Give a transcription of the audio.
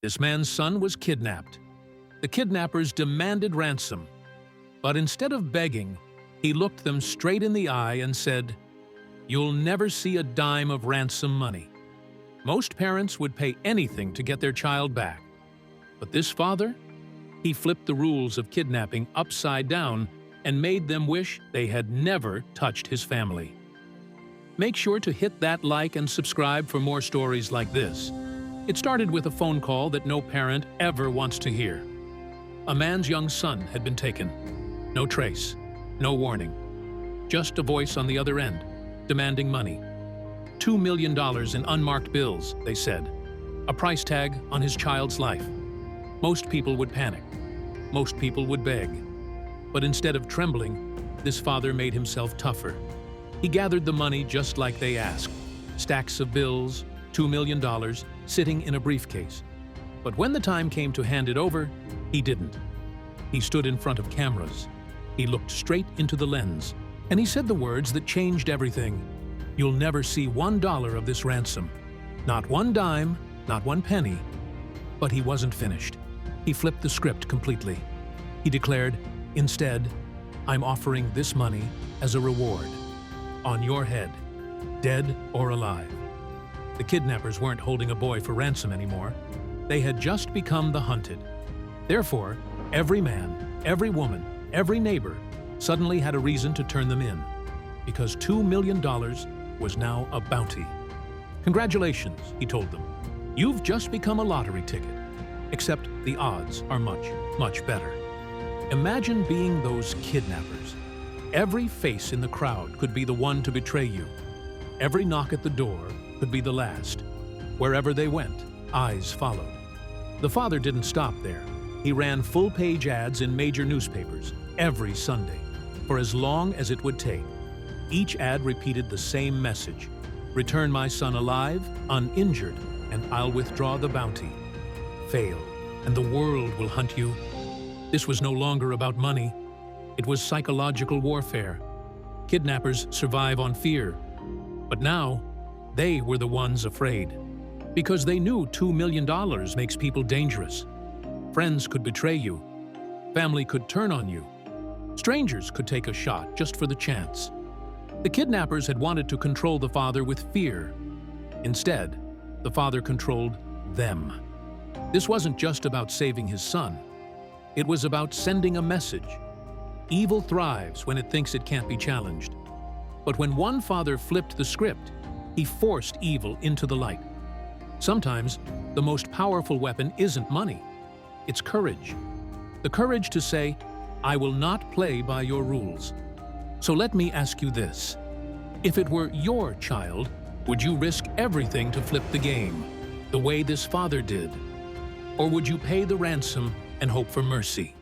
This man's son was kidnapped. The kidnappers demanded ransom. But instead of begging, he looked them straight in the eye and said, "You'll never see a dime of ransom money." Most parents would pay anything to get their child back. But this father? He flipped the rules of kidnapping upside down and made them wish they had never touched his family. Make sure to hit that like and subscribe for more stories like this. It started with a phone call that no parent ever wants to hear. A man's young son had been taken. No trace, no warning. Just a voice on the other end, demanding money. $2 million in unmarked bills, they said. A price tag on his child's life. Most people would panic. Most people would beg. But instead of trembling, this father made himself tougher. He gathered the money just like they asked. Stacks of bills, $2 million, sitting in a briefcase. But when the time came to hand it over, he didn't. He stood in front of cameras. He looked straight into the lens, and he said the words that changed everything. "You'll never see $1 of this ransom. Not one dime, not one penny." But he wasn't finished. He flipped the script completely. He declared, "Instead, I'm offering this money as a reward. On your head, dead or alive." The kidnappers weren't holding a boy for ransom anymore. They had just become the hunted. Therefore, every man, every woman, every neighbor suddenly had a reason to turn them in, because $2 million was now a bounty. "Congratulations," he told them. "You've just become a lottery ticket. Except the odds are much, much better." Imagine being those kidnappers. Every face in the crowd could be the one to betray you. Every knock at the door could be the last. Wherever they went, eyes followed. The father didn't stop there. He ran full-page ads in major newspapers every Sunday, for as long as it would take. Each ad repeated the same message: "Return my son alive, uninjured, and I'll withdraw the bounty. Fail, and the world will hunt you." This was no longer about money. It was psychological warfare. Kidnappers survive on fear. But now, they were the ones afraid. Because they knew $2 million makes people dangerous. Friends could betray you. Family could turn on you. Strangers could take a shot just for the chance. The kidnappers had wanted to control the father with fear. Instead, the father controlled them. This wasn't just about saving his son. It was about sending a message. Evil thrives when it thinks it can't be challenged. But when one father flipped the script, he forced evil into the light. Sometimes, the most powerful weapon isn't money. It's courage. The courage to say, "I will not play by your rules." So let me ask you this. If it were your child, would you risk everything to flip the game, the way this father did? Or would you pay the ransom and hope for mercy?